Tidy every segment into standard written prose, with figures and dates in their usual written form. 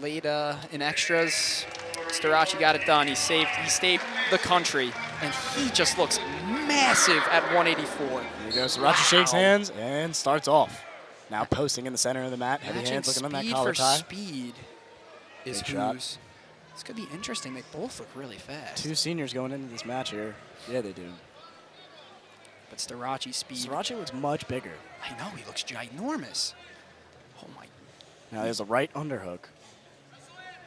late in extras. Starocci got it done. He stayed the country, and he just looks massive at 184. There you go. Starocci shakes hands and starts off. Now posting in the center of the mat. Heavy hands looking on that collar tie. Speed is Hoose. This could be interesting. They both look really fast. 2 seniors going into this match here. Yeah, they do. But Starocci's speed. Starocci looks much bigger. I know, he looks ginormous. Oh my. Now there's a right underhook.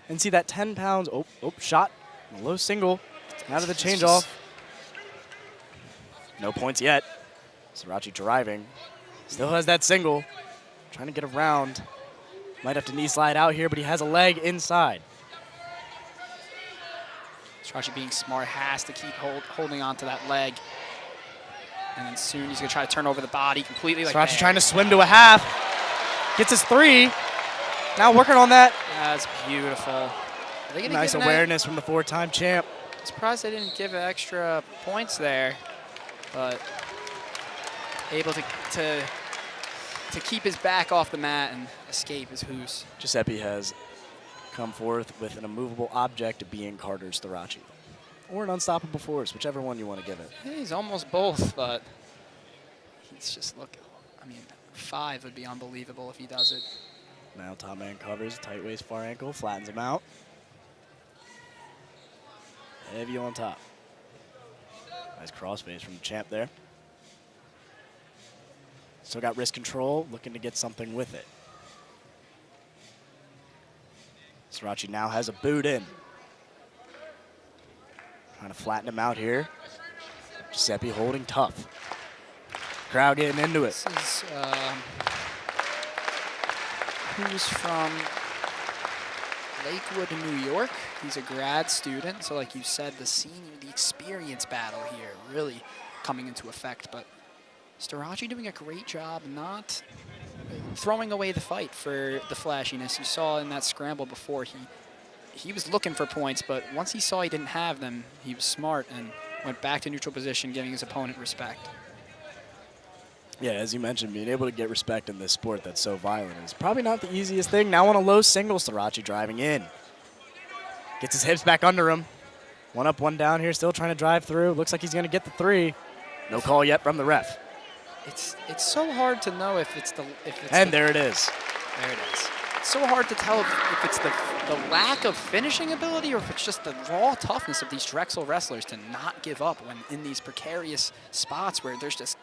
And see that 10 pounds, shot, a low single, out of the change off. No points yet. Starocci driving. Still has that single. Trying to get around. Might have to knee slide out here, but he has a leg inside. Starocci being smart has to keep holding on to that leg. And then soon he's going to try to turn over the body completely. Starocci trying to swim to a half. Gets his 3. Now working on that. That's beautiful. Nice awareness from the 4-time champ. I'm surprised they didn't give extra points there, but able to keep his back off the mat and escape is Hoose. Giuseppe has come forth with an immovable object being Carter Starocci. Or an unstoppable force, whichever one you want to give it. Yeah, he's almost both, but he's just looking. I mean, 5 would be unbelievable if he does it. Now top man covers, tight waist, far ankle, flattens him out. Heavy on top. Nice crossface from the champ there. Still got wrist control, looking to get something with it. Starocci now has a boot in. Trying to flatten him out here. Giuseppe holding tough. Crowd getting into it. This is who's from Lakewood, New York. He's a grad student, so like you said, the experience battle here really coming into effect. But Starocci doing a great job not throwing away the fight for the flashiness. You saw in that scramble before, he was looking for points, but once he saw he didn't have them, he was smart and went back to neutral position, giving his opponent respect. Yeah, as you mentioned, being able to get respect in this sport that's so violent is probably not the easiest thing. Now on a low single, Starocci driving in. Gets his hips back under him. 1 up, 1 down here, still trying to drive through. Looks like he's going to get the 3. No call yet from the ref. It's so hard to know if it's there it is. There it is. It's so hard to tell if it's the lack of finishing ability or if it's just the raw toughness of these Drexel wrestlers to not give up when in these precarious spots where there's just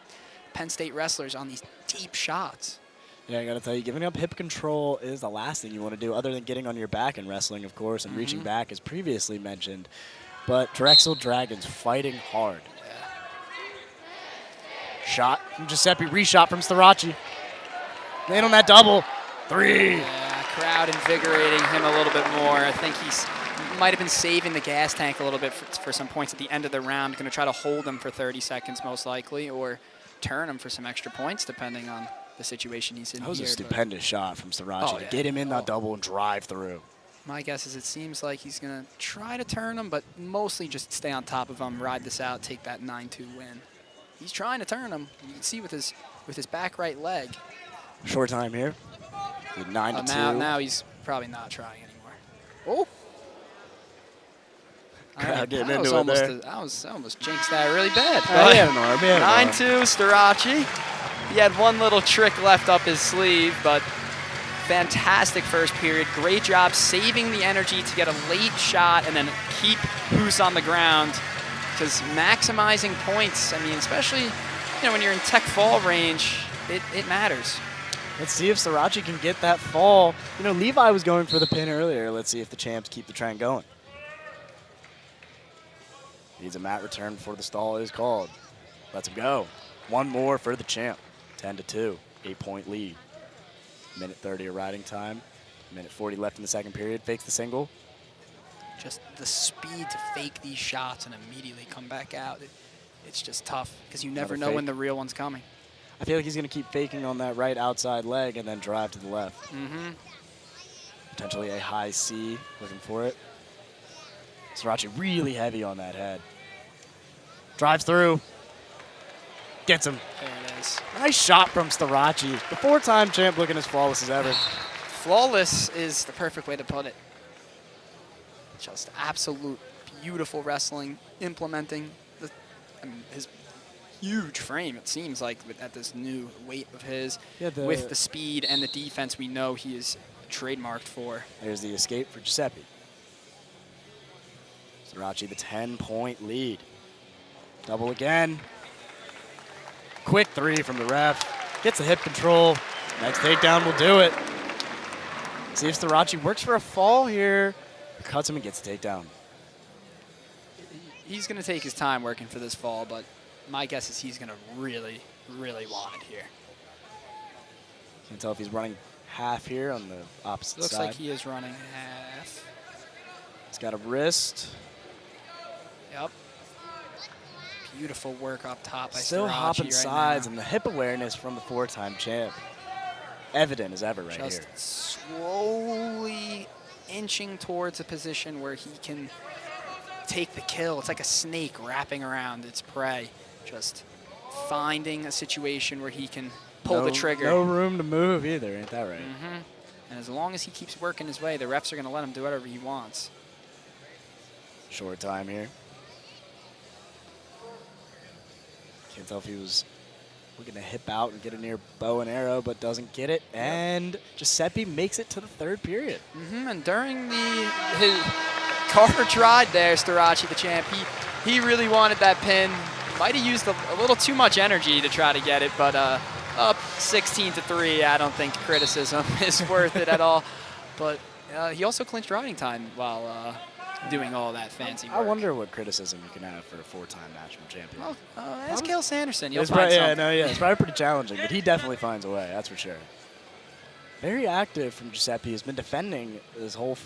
Penn State wrestlers on these deep shots. Yeah, I got to tell you, giving up hip control is the last thing you want to do other than getting on your back in wrestling, of course, and reaching back as previously mentioned. But Drexel Dragons fighting hard. Shot from Giuseppe, reshot from Starocci. Land on that double. 3. Yeah, crowd invigorating him a little bit more. I think he might have been saving the gas tank a little bit for some points at the end of the round. Going to try to hold him for 30 seconds most likely, or turn him for some extra points depending on the situation he's in here. That was a stupendous shot from Starocci to get him in that double and drive through. My guess is it seems like he's going to try to turn him, but mostly just stay on top of him, ride this out, take that 9-2 win. He's trying to turn him. You can see with his back right leg. Short time here. 9-2. Now he's probably not trying anymore. Oh! Crowd getting into it there. I almost jinxed that really bad. He had an arm. 9-2 Starocci. He had one little trick left up his sleeve, but fantastic first period. Great job saving the energy to get a late shot and then keep Hoose on the ground. Because maximizing points, I mean, especially when you're in tech fall range, it matters. Let's see if Starocci can get that fall. Levi was going for the pin earlier. Let's see if the champs keep the trend going. Needs a mat return before the stall is called. Let's him go. 1 more for the champ. 10-2, 8-point lead. Minute 30 of riding time. Minute 40 left in the second period. Fakes the single. Just the speed to fake these shots and immediately come back out. It's just tough because you never know when the real one's coming. I feel like he's going to keep faking on that right outside leg and then drive to the left. Potentially a high C, looking for it. Starocci really heavy on that head. Drives through. Gets him. There it is. Nice shot from Starocci. The 4-time champ looking as flawless as ever. Flawless is the perfect way to put it. Just absolute beautiful wrestling, implementing his huge frame, it seems like, at this new weight of his, with the speed and the defense we know he is trademarked for. There's the escape for Giuseppe. Starocci, the 10-point lead. Double again. Quick three from the ref. Gets the hip control. Next takedown will do it. See if Starocci works for a fall here. Cuts him and gets the takedown. He's going to take his time working for this fall, but my guess is he's going to really, really want it here. Can't tell if he's running half here on the opposite Looks side. like he is running half. He's got a wrist. Yep. Beautiful work up top by Still Starocci hopping right sides, now. and the hip awareness from the 4-time champ. Evident as ever right Just here. slowly inching towards a position where he can take the kill. It's like a snake wrapping around its prey. Just finding a situation where he can pull the trigger. No room to move either, ain't that right? Mm-hmm. And as long as he keeps working his way, the refs are going to let him do whatever he wants. Short time here. Can't tell if he was looking to hip out and get a near bow and arrow, but doesn't get it. And Giuseppe makes it to the third period. Mm-hmm. And during his cartridge ride there, Starocci, the champ, he really wanted that pin. Might have used a little too much energy to try to get it, but up 16-3, I don't think criticism is worth it at all. But he also clinched riding time while doing all that fancy work. I wonder what criticism you can have for a 4-time national champion. Well, ask Gil Sanderson. You'll It's find probably, something. it's probably pretty challenging, but he definitely finds a way, that's for sure. Very active from Giuseppe. He's been defending this whole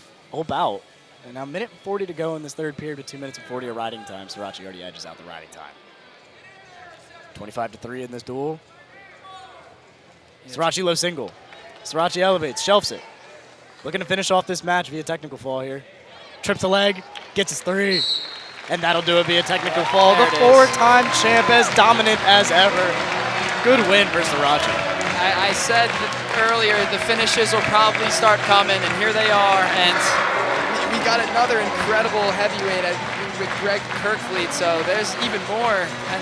bout. And now 1:40 to go in this third period with 2 minutes and 40 of riding time. Starocci already edges out the riding time. 25-3 in this duel. Starocci low single. Starocci elevates, shelves it. Looking to finish off this match via technical fall here. Trips the leg, gets his three. And that'll do it via technical fall. The 4-time champ as dominant as ever. Good win for Starocci. I said earlier the finishes will probably start coming, and here they are. And we got another incredible heavyweight with Greg Kirkfleet, so there's even more.